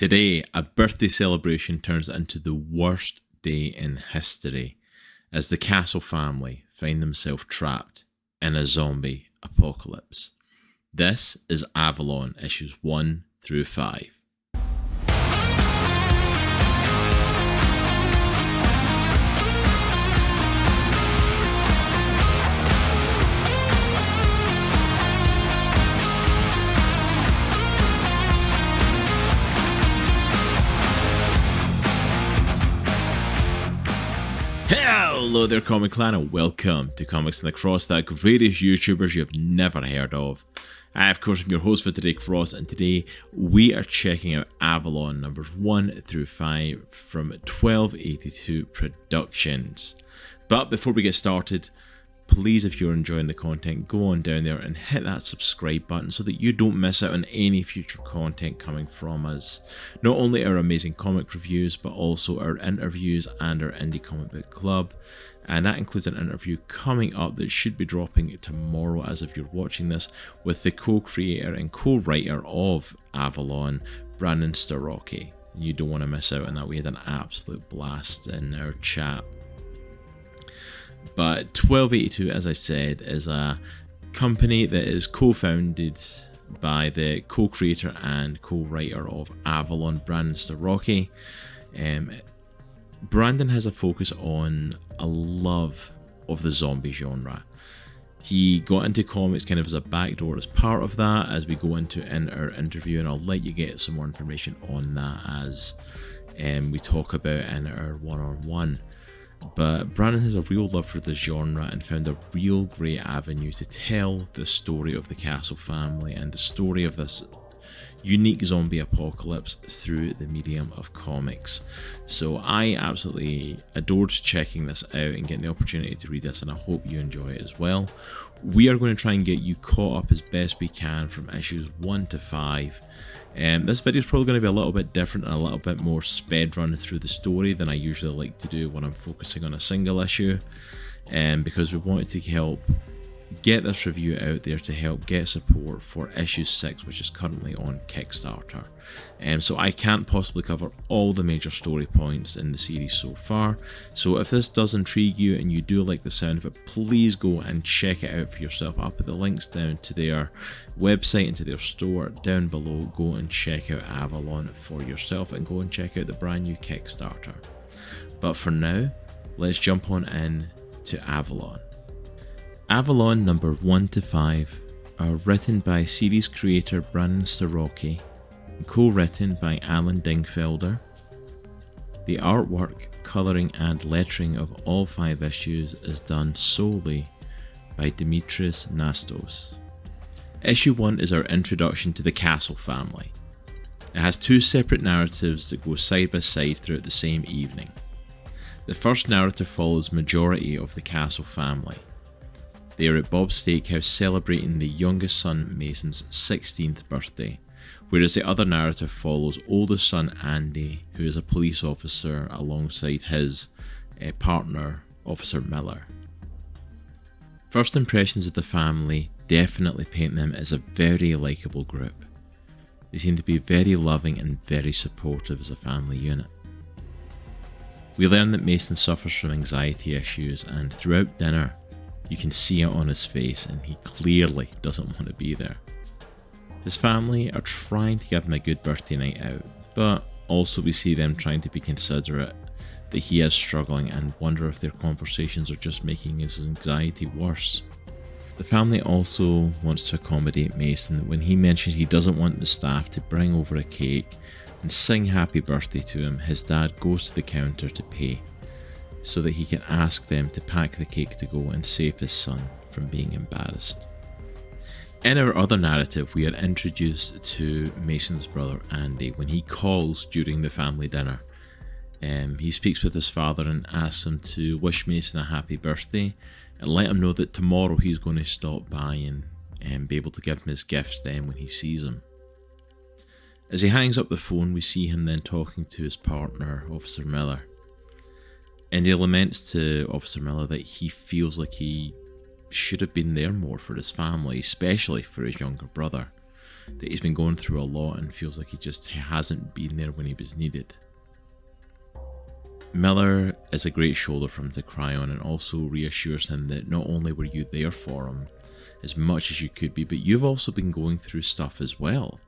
Today, a birthday celebration turns into the worst day in history as the Castle family find themselves trapped in a zombie apocalypse. This is Avalon, issues 1 through 5. Hello there, Comic Clan, and welcome to Comics in the Crossstack, various YouTubers you've never heard of. I, of course, am your host for today, Cross, and today we are checking out Avalon numbers 1 through 5 from 1282 Productions. But before we get started, please, if you're enjoying the content, go on down there and hit that subscribe button so that you don't miss out on any future content coming from us. Not only our amazing comic reviews, but also our interviews and our Indie Comic Book Club. And that includes an interview coming up that should be dropping tomorrow as if you're watching this, with the co-creator and co-writer of Avalon, Brandon Starocci. You don't want to miss out on that. We had an absolute blast in our chat. But 1282, as I said, is a company that is co-founded by the co-creator and co-writer of Avalon, Brandon Starocci. Brandon has a focus on a love of the zombie genre. He got into comics kind of as a backdoor as part of that, as we go into in our interview, and I'll let you get some more information on that as we talk about in our one-on-one. But Brandon has a real love for the genre and found a real great avenue to tell the story of the Castle family and the story of this unique zombie apocalypse through the medium of comics. So I absolutely adored checking this out and getting the opportunity to read this, and I hope you enjoy it as well. We are going to try and get you caught up as best we can from issues 1 to 5. This video is probably going to be a little bit different and a little bit more sped run through the story than I usually like to do when I'm focusing on a single issue, because we wanted to help get this review out there to help get support for issue 6, which is currently on Kickstarter. So I can't possibly cover all the major story points in the series so far, so if this does intrigue you and you do like the sound of it, please go and check it out for yourself. I'll put the links down to their website and to their store down below. Go and check out Avalon for yourself and go and check out the brand new Kickstarter. But for now, let's jump on in to Avalon. Avalon numbers 1 to 5 are written by series creator Brandon Starocci and co-written by Dingfelder. The artwork, colouring and lettering of all 5 issues is done solely by Dimitris Nastos. Issue 1 is our introduction to the Castle family. It has 2 separate narratives that go side by side throughout the same evening. The first narrative follows majority of the Castle family. They are at Bob's Steakhouse celebrating the youngest son Mason's 16th birthday, whereas the other narrative follows oldest son Andy, who is a police officer alongside his partner, Officer Miller. First impressions of the family definitely paint them as a very likeable group. They seem to be very loving and very supportive as a family unit. We learn that Mason suffers from anxiety issues, and throughout dinner, you can see it on his face, and he clearly doesn't want to be there. His family are trying to give him a good birthday night out, but also we see them trying to be considerate that he is struggling and wonder if their conversations are just making his anxiety worse. The family also wants to accommodate Mason when he mentions he doesn't want the staff to bring over a cake and sing happy birthday to him. His dad goes to the counter to pay, so that he can ask them to pack the cake to go and save his son from being embarrassed. In our other narrative, we are introduced to Mason's brother Andy when he calls during the family dinner. He speaks with his father and asks him to wish Mason a happy birthday and let him know that tomorrow he's going to stop by and be able to give him his gifts then when he sees him. As he hangs up the phone, we see him then talking to his partner, Officer Miller. And he laments to Officer Miller that he feels like he should have been there more for his family, especially for his younger brother. that he's been going through a lot and feels like he just hasn't been there when he was needed. Miller is a great shoulder for him to cry on, and also reassures him that not only were you there for him as much as you could be, but you've also been going through stuff as well.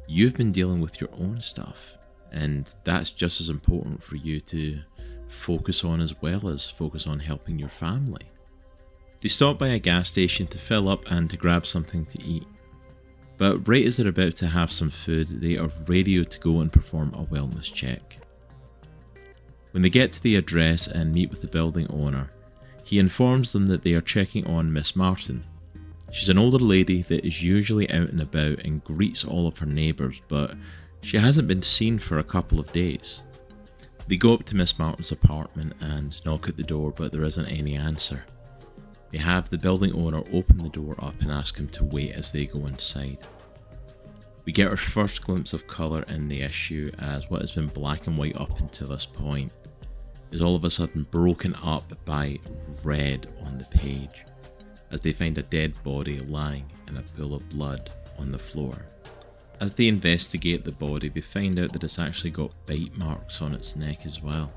You've been dealing with your own stuff, and that's just as important for you to focus on, as well as focus on helping your family. They stop by a gas station to fill up and to grab something to eat. But right as they're about to have some food, they are radioed to go and perform a wellness check. When they get to the address and meet with the building owner, he informs them that they are checking on Miss Martin. She's an older lady that is usually out and about and greets all of her neighbours, but she hasn't been seen for a couple of days. They go up to Miss Martin's apartment and knock at the door, but there isn't any answer. They have the building owner open the door up and ask him to wait as they go inside. We get our first glimpse of colour in the issue, as what has been black and white up until this point is all of a sudden broken up by red on the page, as they find a dead body lying in a pool of blood on the floor. As they investigate the body, they find out that it's actually got bite marks on its neck as well.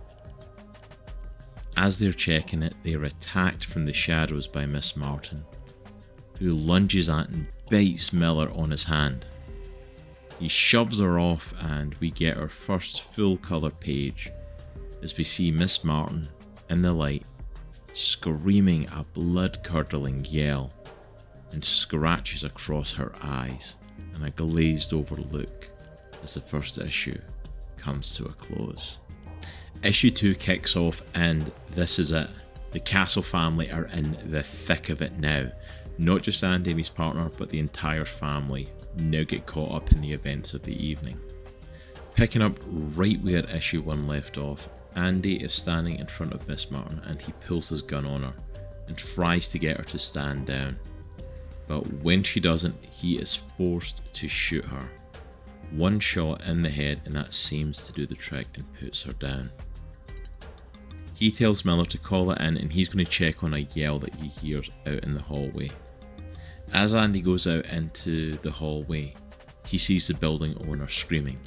As they're checking it, they are attacked from the shadows by Miss Martin, who lunges at and bites Miller on his hand. He shoves her off, and we get our first full colour page as we see Miss Martin in the light screaming a blood-curdling yell and scratches across her eyes, and a glazed over look as the first issue comes to a close. Issue 2 kicks off, and this is it. The Castle family are in the thick of it now. Not just Andy and his partner, but the entire family now get caught up in the events of the evening. Picking up right where issue 1 left off, Andy is standing in front of Miss Martin and he pulls his gun on her and tries to get her to stand down. But when she doesn't, he is forced to shoot her. One shot in the head, and that seems to do the trick and puts her down. He tells Miller to call it in, and he's going to check on a yell that he hears out in the hallway. As Andy goes out into the hallway, he sees the building owner screaming,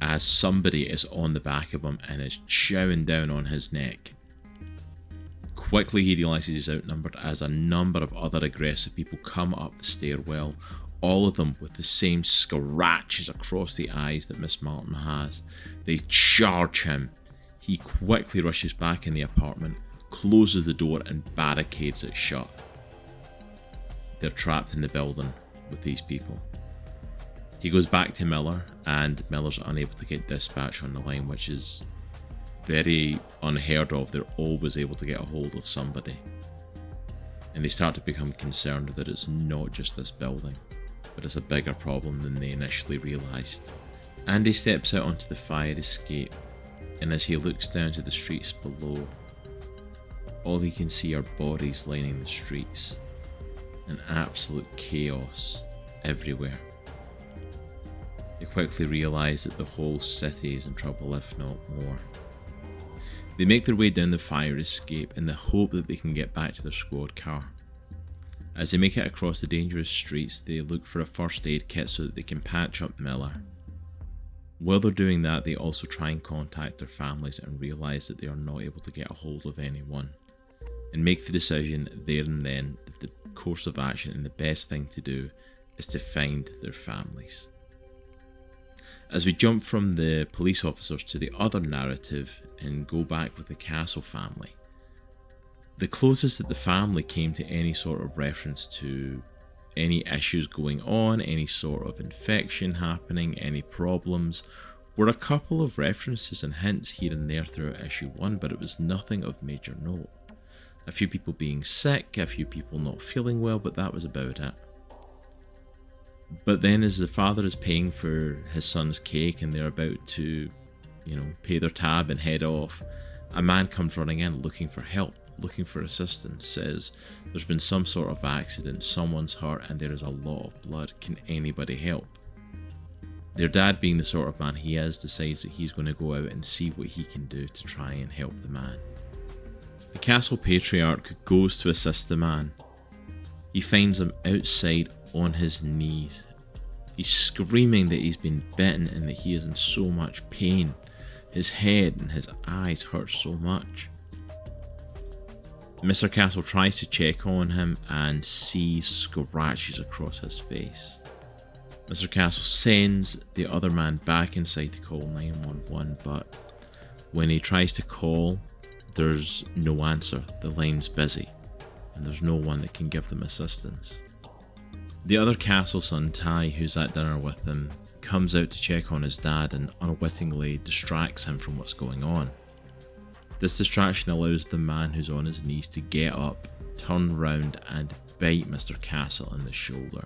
as somebody is on the back of him and is chowing down on his neck. Quickly he realises he's outnumbered, as a number of other aggressive people come up the stairwell, all of them with the same scratches across the eyes that Miss Martin has. They charge him. He quickly rushes back in the apartment, closes the door and barricades it shut. They're trapped in the building with these people. He goes back to Miller, and Miller's unable to get dispatch on the line, which is very unheard of. They're always able to get a hold of somebody. And they start to become concerned that it's not just this building, but it's a bigger problem than they initially realised. Andy steps out onto the fire escape, and as he looks down to the streets below, all he can see are bodies lining the streets, and absolute chaos everywhere. They quickly realise that the whole city is in trouble, if not more. They make their way down the fire escape in the hope that they can get back to their squad car. As they make it across the dangerous streets, they look for a first aid kit so that they can patch up Miller. While they're doing that, they also try and contact their families and realise that they are not able to get a hold of anyone, and make the decision there and then that the course of action and the best thing to do is to find their families. As we jump from the police officers to the other narrative and go back with the Castle family, the closest that the family came to any sort of reference to any issues going on, any sort of infection happening, any problems, were a couple of references and hints here and there throughout issue 1, but it was nothing of major note. A few people being sick, a few people not feeling well, but that was about it. But then as the father is paying for his son's cake and they're about to, pay their tab and head off, a man comes running in looking for help, looking for assistance, says there's been some sort of accident, someone's hurt and there is a lot of blood, can anybody help? Their dad, being the sort of man he is, decides that he's going to go out and see what he can do to try and help the man. The castle patriarch goes to assist the man. He finds him outside on his knees, He's screaming that he's been bitten and that he is in so much pain. His head and his eyes hurt so much. Mr. Castle tries to check on him and sees scratches across his face. Mr. Castle sends the other man back inside to call 911, but when he tries to call, there's no answer. The line's busy, and there's no one that can give them assistance. The other Castle son, Ty, who's at dinner with them, comes out to check on his dad and unwittingly distracts him from what's going on. This distraction allows the man who's on his knees to get up, turn round and bite Mr. Castle in the shoulder.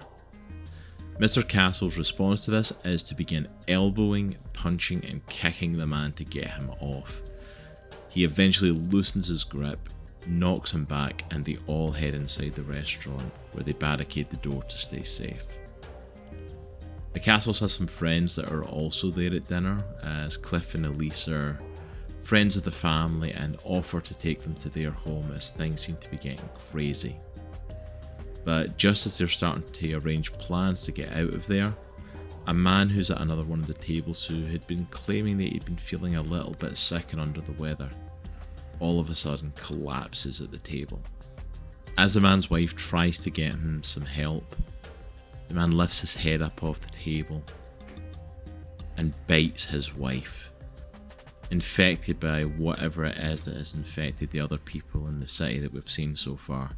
Mr. Castle's response to this is to begin elbowing, punching and kicking the man to get him off. He eventually loosens his grip, knocks him back, and they all head inside the restaurant where they barricade the door to stay safe. The Castles have some friends that are also there at dinner, as Cliff and Elise are friends of the family and offer to take them to their home as things seem to be getting crazy. But just as they're starting to arrange plans to get out of there, a man who's at another one of the tables who had been claiming that he'd been feeling a little bit sick and under the weather, all of a sudden collapses at the table. As the man's wife tries to get him some help, the man lifts his head up off the table and bites his wife, infected by whatever it is that has infected the other people in the city that we've seen so far.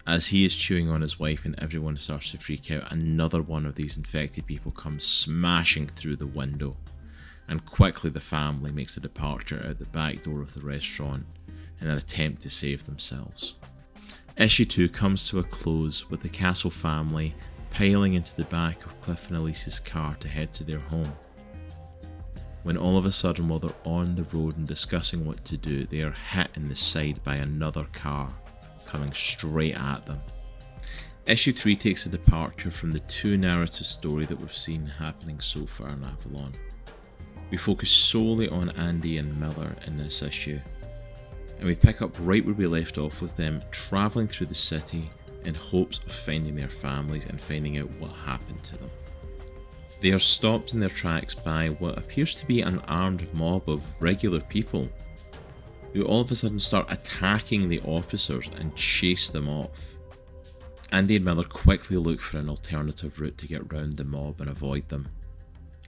As he is chewing on his wife and everyone starts to freak out, another one of these infected people comes smashing through the window, and quickly the family makes a departure out the back door of the restaurant in an attempt to save themselves. Issue 2 comes to a close with the Castle family piling into the back of Cliff and Elise's car to head to their home. When all of a sudden, while they're on the road and discussing what to do, they are hit in the side by another car coming straight at them. Issue 3 takes a departure from the two narrative story that we've seen happening so far in Avalon. We focus solely on Andy and Miller in this issue, and we pick up right where we left off with them travelling through the city in hopes of finding their families and finding out what happened to them. They are stopped in their tracks by what appears to be an armed mob of regular people, who all of a sudden start attacking the officers and chase them off. Andy and Miller quickly look for an alternative route to get round the mob and avoid them,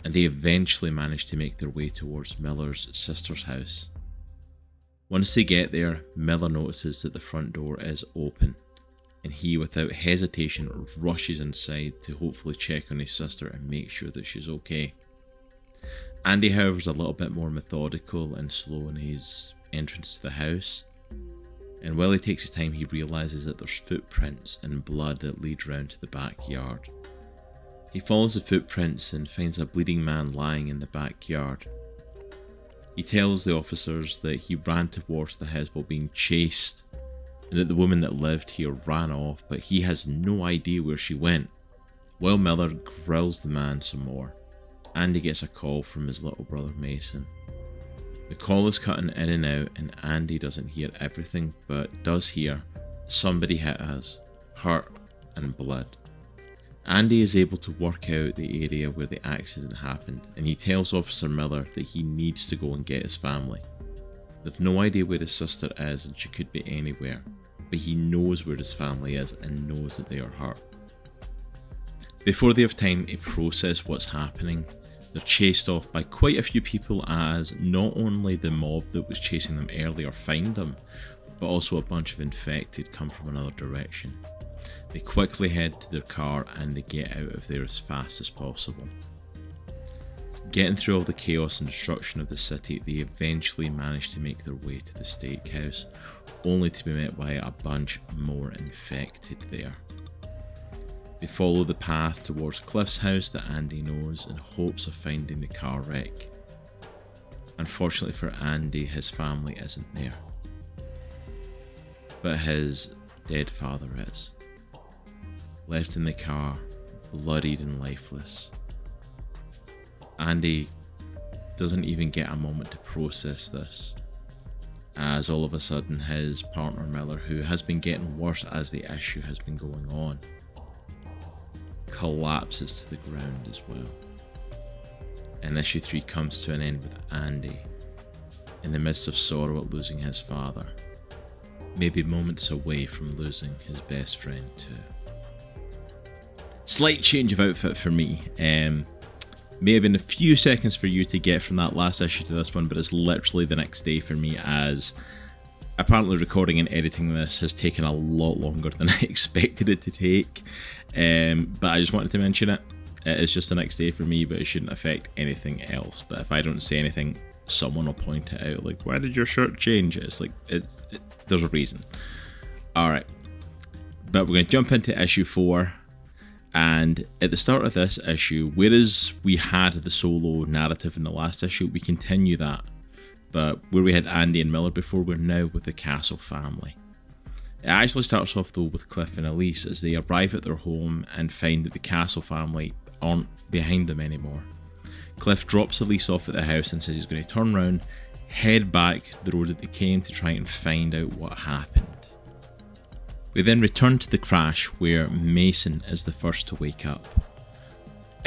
and they eventually manage to make their way towards Miller's sister's house. Once they get there, Miller notices that the front door is open, and he, without hesitation, rushes inside to hopefully check on his sister and make sure that she's okay. Andy, however, is a little bit more methodical and slow in his entrance to the house, and while he takes his time, he realises that there's footprints and blood that lead round to the backyard. He follows the footprints and finds a bleeding man lying in the backyard. He tells the officers that he ran towards the house while being chased, and that the woman that lived here ran off, but he has no idea where she went. While Miller grills the man some more, Andy gets a call from his little brother Mason. The call is cutting in and out, and Andy doesn't hear everything, but does hear somebody hit us, hurt and blood. Andy is able to work out the area where the accident happened, and he tells Officer Miller that he needs to go and get his family. They've no idea where his sister is, and she could be anywhere, but he knows where his family is and knows that they are hurt. Before they have time to process what's happening, they're chased off by quite a few people, as not only the mob that was chasing them earlier find them, but also a bunch of infected come from another direction. They quickly head to their car and they get out of there as fast as possible. Getting through all the chaos and destruction of the city, they eventually manage to make their way to the steakhouse, only to be met by a bunch more infected there. They follow the path towards Cliff's house that Andy knows in hopes of finding the car wreck. Unfortunately for Andy, his family isn't there, but his dead father is. Left in the car, bloodied and lifeless. Andy doesn't even get a moment to process this, as all of a sudden his partner Miller, who has been getting worse as the issue has been going on, collapses to the ground as well. And issue 3 comes to an end with Andy, in the midst of sorrow at losing his father, maybe moments away from losing his best friend too. Slight change of outfit for me. May have been a few seconds for you to get from that last issue to this one, but it's literally the next day for me, as apparently recording and editing this has taken a lot longer than I expected it to take. But I just wanted to mention it. It's just the next day for me, but it shouldn't affect anything else. But if I don't say anything, someone will point it out, like, why did your shirt change? It's like, there's a reason. Alright, but we're going to jump into issue 4. And at the start of this issue, whereas we had the solo narrative in the last issue, we continue that. But where we had Andy and Miller before, we're now with the Castle family. It actually starts off though with Cliff and Elise as they arrive at their home and find that the Castle family aren't behind them anymore. Cliff drops Elise off at the house and says he's going to turn around, head back the road that they came to try and find out what happened. We then return to the crash where Mason is the first to wake up.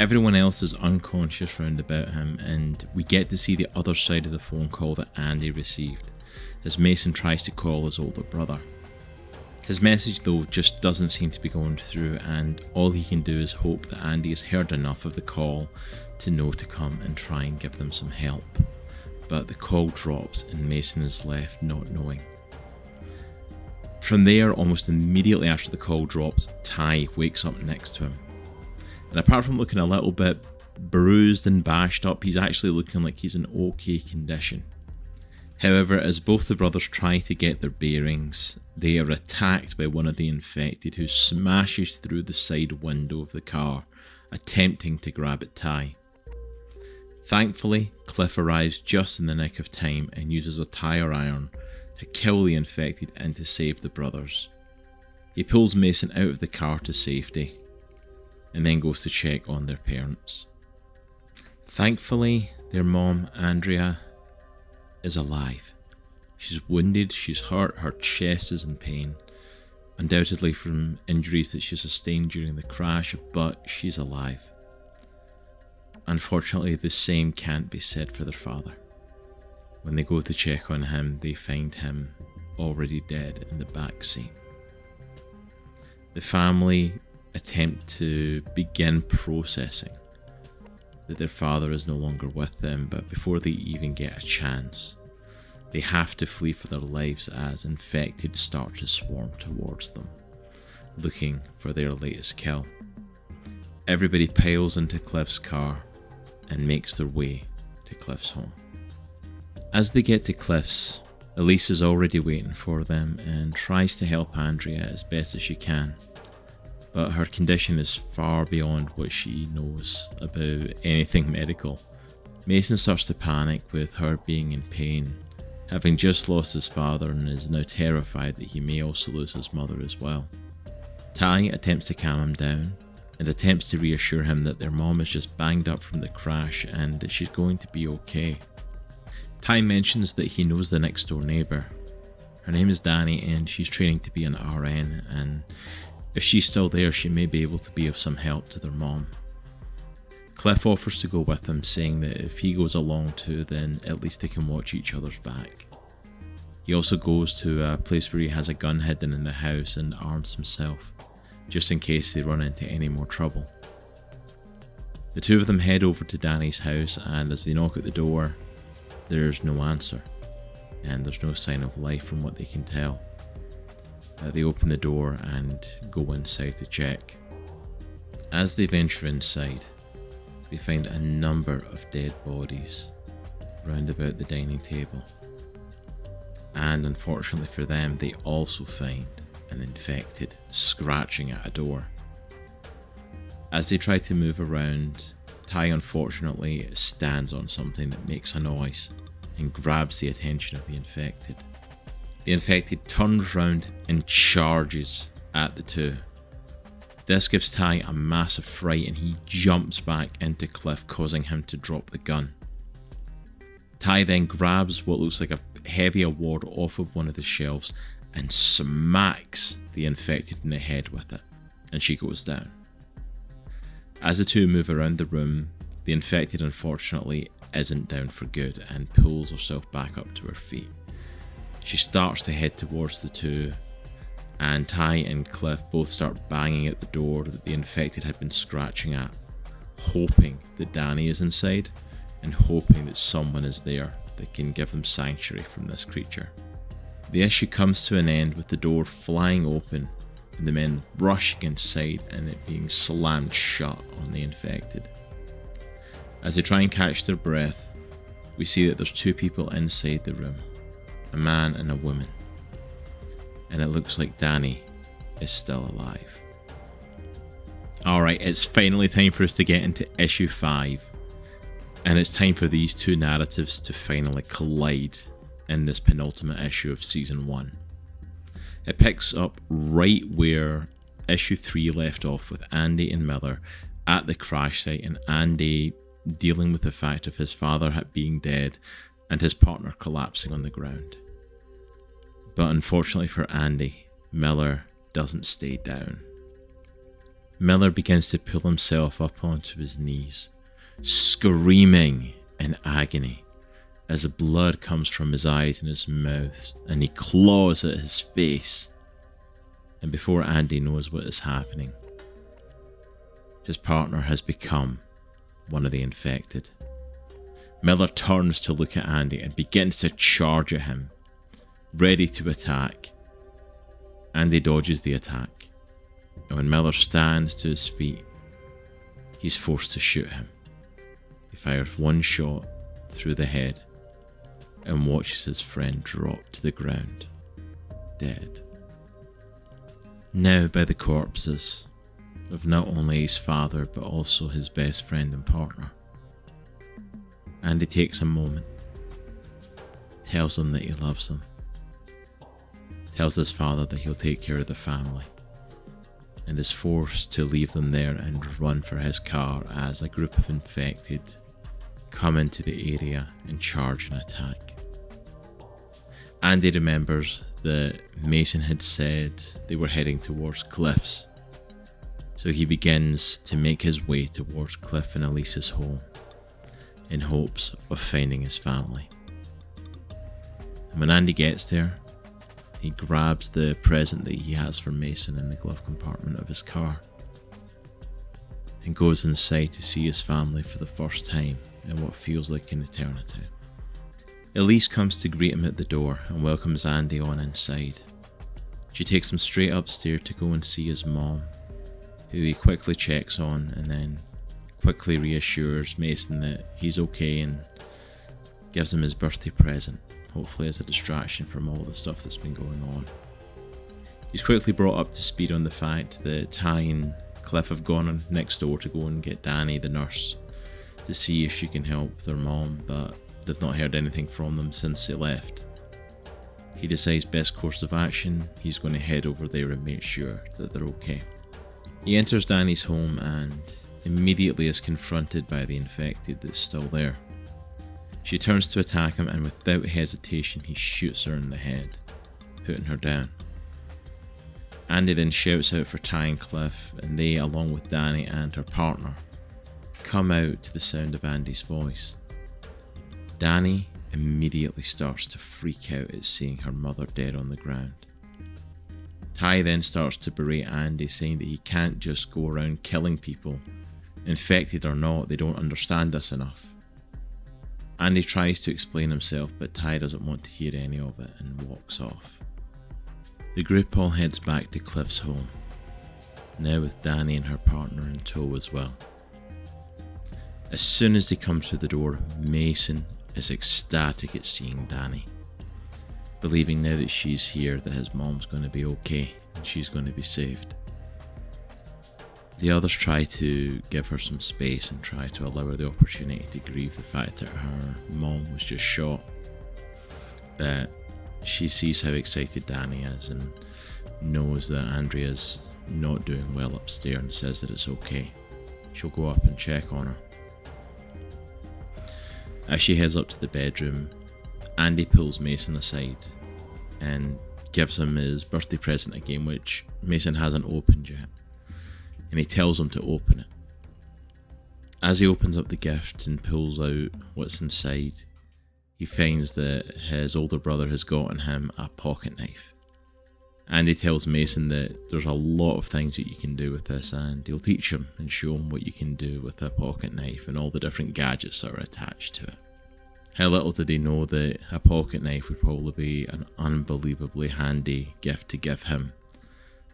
Everyone else is unconscious round about him, and we get to see the other side of the phone call that Andy received as Mason tries to call his older brother. His message though just doesn't seem to be going through, and all he can do is hope that Andy has heard enough of the call to know to come and try and give them some help. But the call drops and Mason is left not knowing. From there, almost immediately after the call drops, Ty wakes up next to him. And apart from looking a little bit bruised and bashed up, he's actually looking like he's in okay condition. However, as both the brothers try to get their bearings, they are attacked by one of the infected, who smashes through the side window of the car, attempting to grab at Ty. Thankfully, Cliff arrives just in the nick of time and uses a tire iron to kill the infected and to save the brothers. He pulls Mason out of the car to safety and then goes to check on their parents. Thankfully, their mom, Andrea, is alive. She's wounded, she's hurt, her chest is in pain, undoubtedly from injuries that she sustained during the crash, but she's alive. Unfortunately, the same can't be said for their father. When they go to check on him, they find him already dead in the back seat. The family attempt to begin processing that their father is no longer with them, but before they even get a chance, they have to flee for their lives as infected start to swarm towards them, looking for their latest kill. Everybody piles into Cliff's car and makes their way to Cliff's home. As they get to Cliff's, Elise is already waiting for them and tries to help Andrea as best as she can, but her condition is far beyond what she knows about anything medical. Mason starts to panic with her being in pain, having just lost his father, and is now terrified that he may also lose his mother as well. Ty attempts to calm him down and attempts to reassure him that their mom is just banged up from the crash and that she's going to be okay. Ty mentions that he knows the next door neighbour. Her name is Danny and she's training to be an RN, and if she's still there, she may be able to be of some help to their mom. Cliff offers to go with him, saying that if he goes along too, then at least they can watch each other's back. He also goes to a place where he has a gun hidden in the house and arms himself, just in case they run into any more trouble. The two of them head over to Danny's house, and as they knock at the door, there's no answer, and there's no sign of life from what they can tell. They open the door and go inside to check. As they venture inside, they find a number of dead bodies round about the dining table. And unfortunately for them, they also find an infected scratching at a door. As they try to move around, Ty unfortunately stands on something that makes a noise and grabs the attention of the infected. The infected turns round and charges at the two. This gives Ty a massive fright and he jumps back into Cliff, causing him to drop the gun. Ty then grabs what looks like a heavy award off of one of the shelves and smacks the infected in the head with it, and she goes down. As the two move around the room, the infected unfortunately isn't down for good and pulls herself back up to her feet. She starts to head towards the two, and Ty and Cliff both start banging at the door that the infected had been scratching at, hoping that Danny is inside and hoping that someone is there that can give them sanctuary from this creature. The issue comes to an end with the door flying open and the men rushing inside and it being slammed shut on the infected. As they try and catch their breath, we see that there's two people inside the room, a man and a woman, and it looks like Danny is still alive. Alright, it's finally time for us to get into issue 5, and it's time for these two narratives to finally collide in this penultimate issue of season 1. It picks up right where issue 3 left off, with Andy and Miller at the crash site and Andy dealing with the fact of his father being dead and his partner collapsing on the ground. But unfortunately for Andy, Miller doesn't stay down. Miller begins to pull himself up onto his knees, screaming in agony as the blood comes from his eyes and his mouth, and he claws at his face. And before Andy knows what is happening, his partner has become one of the infected. Miller turns to look at Andy and begins to charge at him, ready to attack. Andy dodges the attack, and when Miller stands to his feet, he's forced to shoot him. He fires one shot through the head and watches his friend drop to the ground, dead. Now by the corpses of not only his father but also his best friend and partner, Andy takes a moment, tells them that he loves them, tells his father that he'll take care of the family, and is forced to leave them there and run for his car as a group of infected come into the area and charge and attack. Andy remembers that Mason had said they were heading towards Cliff's, so he begins to make his way towards Cliff and Elise's home in hopes of finding his family. And when Andy gets there, he grabs the present that he has for Mason in the glove compartment of his car and goes inside to see his family for the first time in what feels like an eternity. Elise comes to greet him at the door and welcomes Andy on inside. She takes him straight upstairs to go and see his mom, who he quickly checks on and then quickly reassures Mason that he's okay and gives him his birthday present, hopefully as a distraction from all the stuff that's been going on. He's quickly brought up to speed on the fact that Ty and Cliff have gone next door to go and get Danny, the nurse, to see if she can help their mom, but they've not heard anything from them since they left. He decides best course of action, he's going to head over there and make sure that they're okay. He enters Danny's home and immediately is confronted by the infected that's still there. She turns to attack him and without hesitation he shoots her in the head, putting her down. Andy then shouts out for Ty and Cliff, and they, along with Danny and her partner, come out to the sound of Andy's voice. Danny immediately starts to freak out at seeing her mother dead on the ground. Ty then starts to berate Andy, saying that he can't just go around killing people. Infected or not, they don't understand us enough. Andy tries to explain himself, but Ty doesn't want to hear any of it and walks off. The group all heads back to Cliff's home, now with Danny and her partner in tow as well. As soon as they come through the door, Mason is ecstatic at seeing Danny, believing now that she's here that his mom's going to be okay and she's going to be saved. The others try to give her some space and try to allow her the opportunity to grieve the fact that her mom was just shot, but she sees how excited Danny is and knows that Andrea's not doing well upstairs and says that it's okay. She'll go up and check on her. As she heads up to the bedroom, Andy pulls Mason aside and gives him his birthday present again, which Mason hasn't opened yet, and he tells him to open it. As he opens up the gift and pulls out what's inside, he finds that his older brother has gotten him a pocket knife. And he tells Mason that there's a lot of things that you can do with this, and he'll teach him and show him what you can do with a pocket knife and all the different gadgets that are attached to it. How little did he know that a pocket knife would probably be an unbelievably handy gift to give him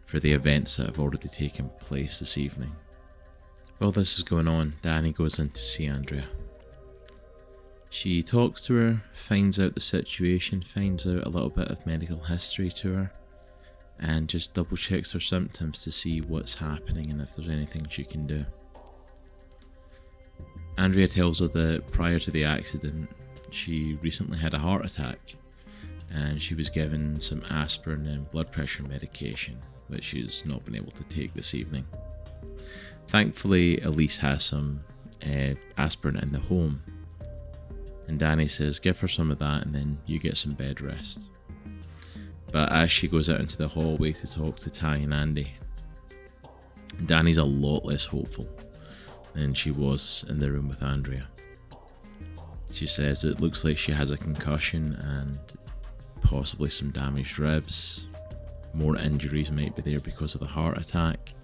for the events that have already taken place this evening. While this is going on, Danny goes in to see Andrea. She talks to her, finds out the situation, finds out a little bit of medical history to her, and just double checks her symptoms to see what's happening and if there's anything she can do. Andrea tells her that prior to the accident, she recently had a heart attack, and she was given some aspirin and blood pressure medication, which she's not been able to take this evening. Thankfully, Elise has some aspirin in the home, and Danny says give her some of that and then you get some bed rest. But as she goes out into the hallway to talk to Ty and Andy, Danny's a lot less hopeful than she was in the room with Andrea. She says it looks like she has a concussion and possibly some damaged ribs. More injuries might be there because of the heart attack.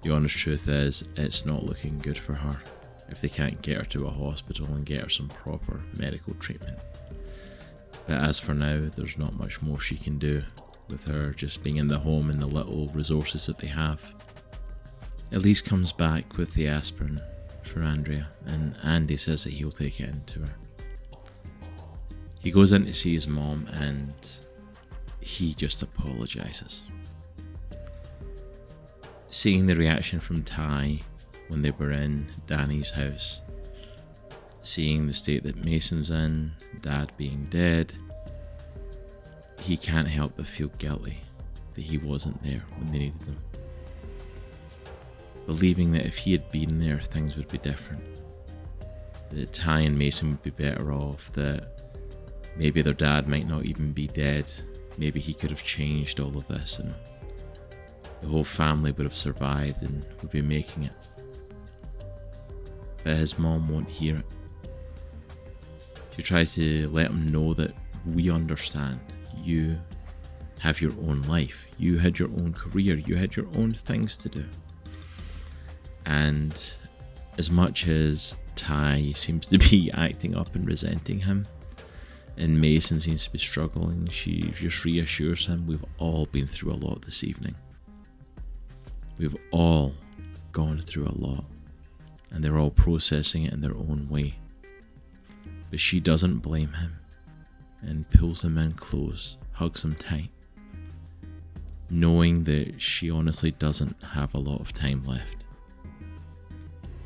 The honest truth is, it's not looking good for her if they can't get her to a hospital and get her some proper medical treatment. But as for now, there's not much more she can do with her just being in the home and the little resources that they have. Elise comes back with the aspirin for Andrea, and Andy says that he'll take it in to her. He goes in to see his mom and he just apologises. Seeing the reaction from Ty when they were in Danny's house, seeing the state that Mason's in, Dad being dead, he can't help but feel guilty that he wasn't there when they needed him. Believing that if he had been there, things would be different. That Ty and Mason would be better off, that maybe their dad might not even be dead, maybe he could have changed all of this and the whole family would have survived and would be making it. But his mom won't hear it. She tries to let him know that we understand. You have your own life. You had your own career. You had your own things to do. And as much as Ty seems to be acting up and resenting him, and Mason seems to be struggling, she just reassures him we've all been through a lot this evening. We've all gone through a lot, and they're all processing it in their own way. But she doesn't blame him and pulls him in close, hugs him tight, knowing that she honestly doesn't have a lot of time left.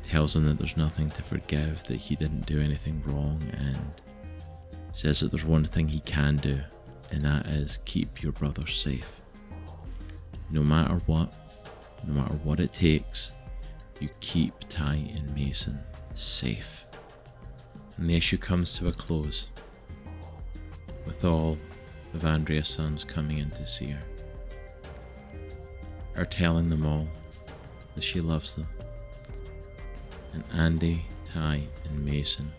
Tells him that there's nothing to forgive, that he didn't do anything wrong, and says that there's one thing he can do, and that is keep your brother safe. No matter what it takes, you keep Ty and Mason safe. And the issue comes to a close, with all of Andrea's sons coming in to see her telling them all that she loves them. And Andy, Ty, and Mason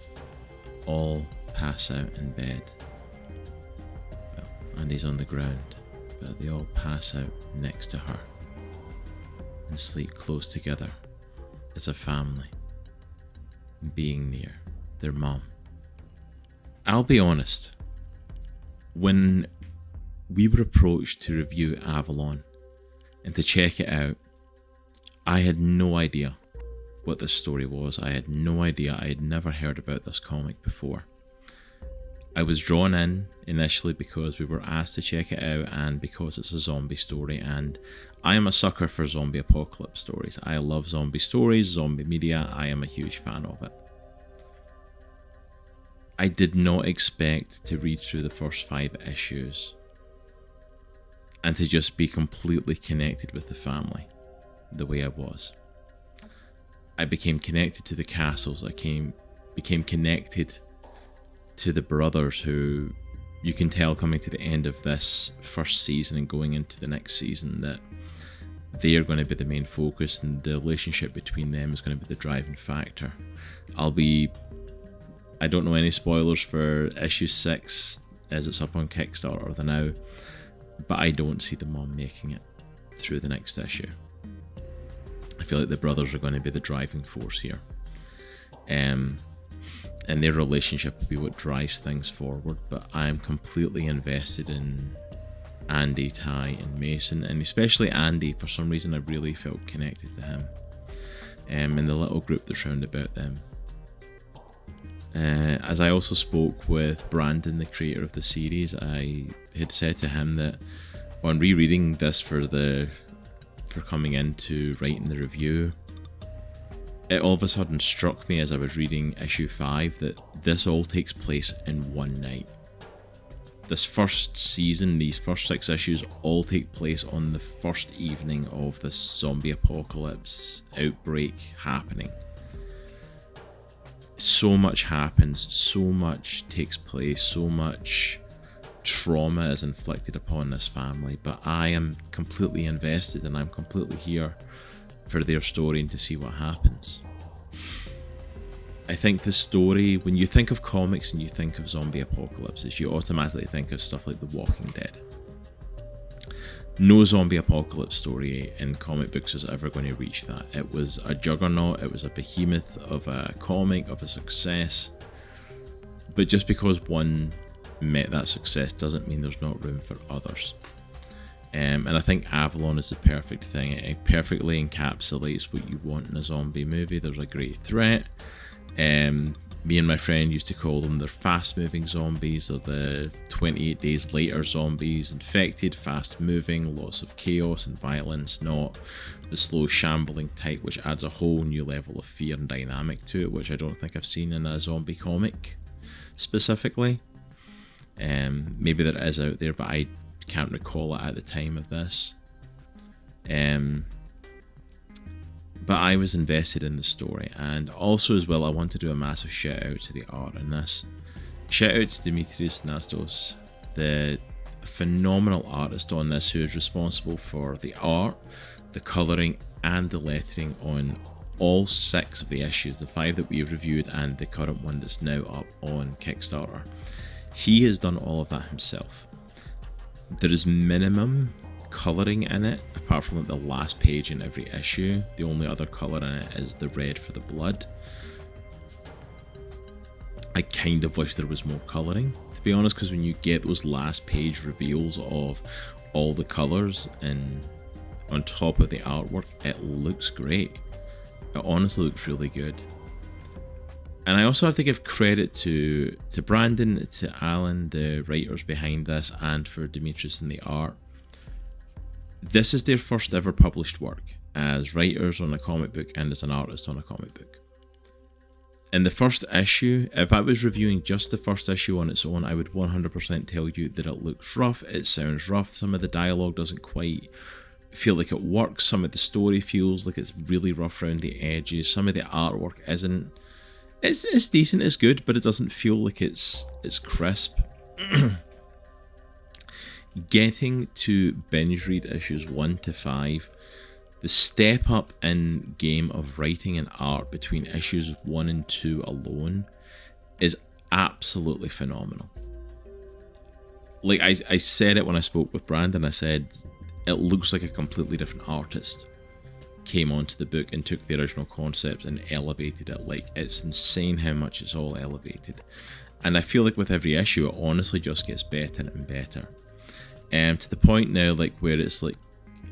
all pass out in bed. Well, Andy's on the ground, but they all pass out next to her and sleep close together as a family, being near their mom. I'll be honest, when we were approached to review Avalon and to check it out, I had no idea what this story was. I had no idea. I had never heard about this comic before. I was drawn in initially because we were asked to check it out and because it's a zombie story, and I am a sucker for zombie apocalypse stories. I love zombie stories, zombie media. I am a huge fan of it. I did not expect to read through the first 5 issues and to just be completely connected with the family the way I was. I became connected to the castles. I became connected to the brothers who you can tell coming to the end of this first season and going into the next season that they are going to be the main focus, and the relationship between them is going to be the driving factor. I don't know any spoilers for issue 6 as it's up on Kickstarter now, but I don't see the mom making it through the next issue. I feel like the brothers are going to be the driving force here. And their relationship will be what drives things forward, but I am completely invested in Andy, Ty, and Mason, and especially Andy. For some reason I really felt connected to him, and the little group that's round about them. As I also spoke with Brandon, the creator of the series, I had said to him that on rereading this for coming into writing the review, it all of a sudden struck me as I was reading issue 5 that this all takes place in one night. This first season, these first 6 issues all take place on the first evening of this zombie apocalypse outbreak happening. So much happens, so much takes place, so much trauma is inflicted upon this family, but I am completely invested and I'm completely here for their story and to see what happens. I think the story, when you think of comics and you think of zombie apocalypses, you automatically think of stuff like The Walking Dead. No zombie apocalypse story in comic books is ever going to reach that. It was a juggernaut, it was a behemoth of a comic, of a success. But just because one met that success doesn't mean there's not room for others. And I think Avalon is the perfect thing. It perfectly encapsulates what you want in a zombie movie. There's a great threat. Me and my friend used to call them the fast-moving zombies, or the 28 days later zombies. Infected, fast-moving, lots of chaos and violence, not the slow shambling type, which adds a whole new level of fear and dynamic to it, which I don't think I've seen in a zombie comic specifically. Maybe there is out there, but I can't recall it at the time of this. But I was invested in the story, and also as well I want to do a massive shout out to the art in this. Shout out to Dimitris, Nastos, the phenomenal artist on this, who is responsible for the art, the colouring and the lettering on all 6 of the issues, the 5 that we've reviewed and the current one that's now up on Kickstarter. He has done all of that himself. There is minimum colouring in it, apart from like the last page in every issue. The only other colour in it is the red for the blood. I kind of wish there was more colouring, to be honest, because when you get those last page reveals of all the colours and on top of the artwork, it looks great. It honestly looks really good. And I also have to give credit to Brandon, to Alan, the writers behind this, and for Dimitris in the art. This is their first ever published work as writers on a comic book and as an artist on a comic book. In the first issue, if I was reviewing just the first issue on its own, I would 100% tell you that it looks rough, it sounds rough, some of the dialogue doesn't quite feel like it works, some of the story feels like it's really rough around the edges, some of the artwork isn't. It's decent, it's good, but it doesn't feel like it's crisp. Getting to binge read issues 1 to 5, the step up in game of writing and art between issues 1 and 2 alone is absolutely phenomenal. Like I said it when I spoke with Brandon, I said it looks like a completely different artist came onto the book and took the original concept and elevated it. Like, it's insane how much it's all elevated. And I feel like with every issue, it honestly just gets better and better. To the point now, like, where it's like,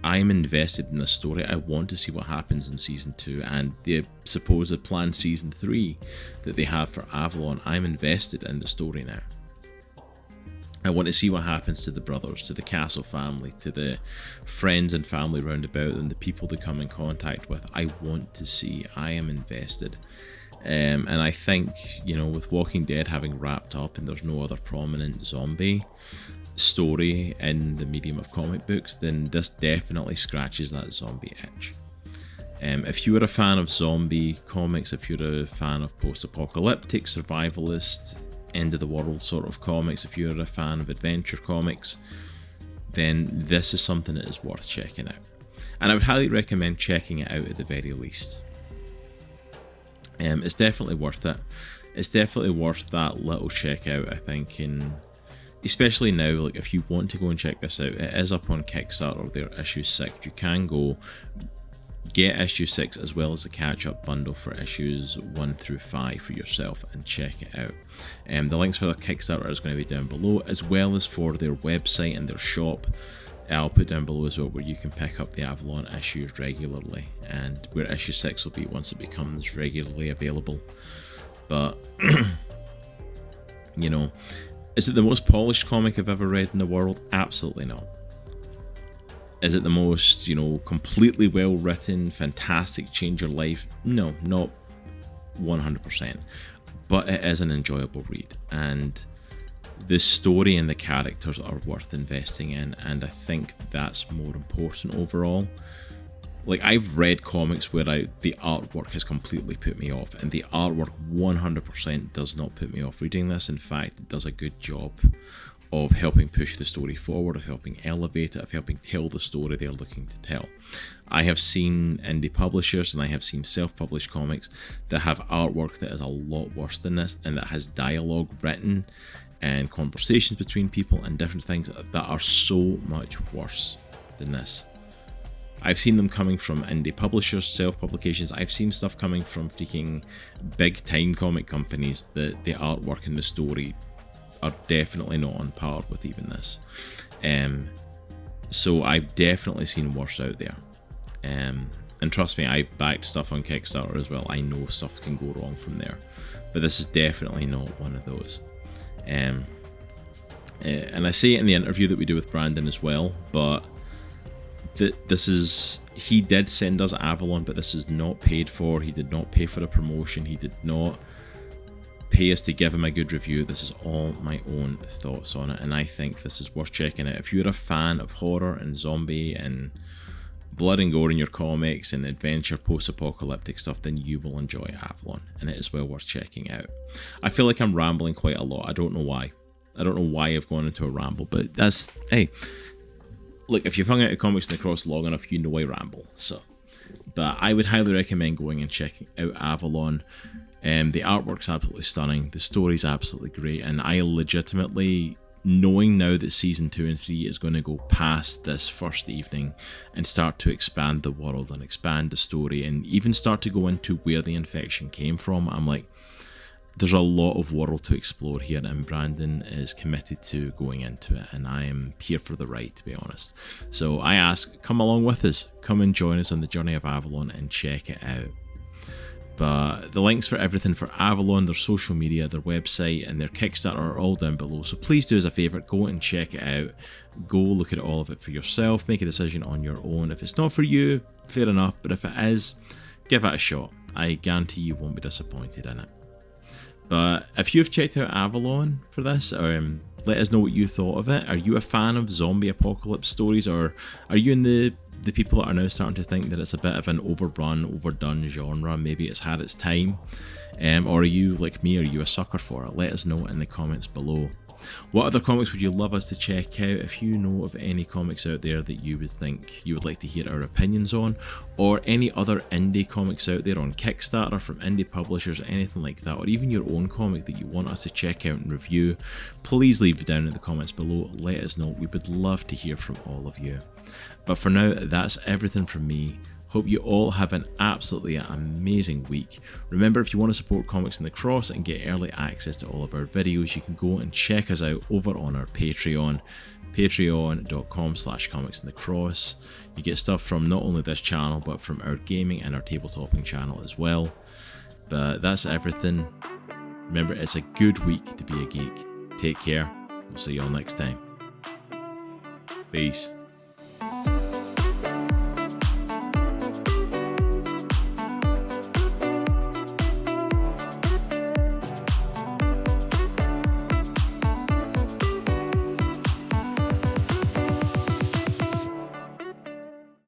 I'm invested in this story. I want to see what happens in season 2 and the supposed planned season 3 that they have for Avalon. I'm invested in the story now. I want to see what happens to the brothers, to the Castle family, to the friends and family round about them, the people they come in contact with. I want to see. I am invested. And I think, you know, with Walking Dead having wrapped up and there's no other prominent zombie story in the medium of comic books, then this definitely scratches that zombie itch. If you are a fan of zombie comics, if you're a fan of post-apocalyptic, survivalist, end of the world sort of comics, if you're a fan of adventure comics, then this is something that is worth checking out. and I would highly recommend checking it out at the very least. It's definitely worth it. It's definitely worth that little check out, I think, and especially now, like if you want to go and check this out, it is up on Kickstarter, their issue 6. You can go get issue 6 as well as the catch-up bundle for issues 1 through 5 for yourself and check it out. The links for the Kickstarter is going to be down below, as well as for their website and their shop. I'll put down below as well where you can pick up the Avalon issues regularly, and where issue 6 will be once it becomes regularly available. But you know, is it the most polished comic I've ever read in the world? Absolutely not. Is it the most, you know, completely well written, fantastic, change your life? No, not 100%. But it is an enjoyable read, and the story and the characters are worth investing in, and I think that's more important overall. Like, I've read comics where the artwork has completely put me off, and the artwork 100% does not put me off reading this. In fact, it does a good job of helping push the story forward, of helping elevate it, of helping tell the story they're looking to tell. I have seen indie publishers and I have seen self-published comics that have artwork that is a lot worse than this, and that has dialogue written and conversations between people and different things that are so much worse than this. I've seen them coming from indie publishers, self-publications. I've seen stuff coming from freaking big-time comic companies that the artwork and the story are definitely not on par with even this. So I've definitely seen worse out there. And trust me, I backed stuff on Kickstarter as well. I know stuff can go wrong from there. But this is definitely not one of those. And I say it in the interview that we do with Brandon as well, but he did send us Avalon, but this is not paid for. He did not pay for the promotion. He did not pay us to give him a good review. This is all my own thoughts on it, and I think this is worth checking out. If you're a fan of horror and zombie and blood and gore in your comics and adventure post-apocalyptic stuff, then you will enjoy Avalon, and it is well worth checking out. I feel like I'm rambling quite a lot. I don't know why. I don't know why I've gone into a ramble, but that's, hey, look, if you've hung out at Comics in the Cross long enough, you know I ramble. So, but I would highly recommend going and checking out Avalon. The artwork's absolutely stunning. The story's absolutely great, and I legitimately, knowing now that season 2 and 3 is going to go past this first evening and start to expand the world and expand the story and even start to go into where the infection came from, I'm like, there's a lot of world to explore here, and Brandon is committed to going into it, and I am here for the ride, to be honest. So I ask, come along with us, come and join us on the journey of Avalon and check it out. But the links for everything for Avalon, their social media, their website and their Kickstarter are all down below, so please do us a favour, go and check it out. Go look at all of it for yourself, make a decision on your own. If it's not for you, fair enough, but if it is, give it a shot. I guarantee you won't be disappointed in it. But if you've checked out Avalon for this, let us know what you thought of it. Are you a fan of zombie apocalypse stories, or are you in the people that are now starting to think that it's a bit of an overrun, overdone genre? Maybe it's had its time. Or are you like me? Are you a sucker for it? Let us know in the comments below. What other comics would you love us to check out? If you know of any comics out there that you would think you would like to hear our opinions on, or any other indie comics out there on Kickstarter from indie publishers, anything like that, or even your own comic that you want us to check out and review, please leave it down in the comments below. Let us know. We would love to hear from all of you. But for now, that's everything from me. Hope you all have an absolutely amazing week. Remember, if you want to support Comics in the Cross and get early access to all of our videos, you can go and check us out over on our Patreon, patreon.com/comicsinthecross. You get stuff from not only this channel, but from our gaming and our tabletopping channel as well. But that's everything. Remember, it's a good week to be a geek. Take care. We'll see you all next time. Peace.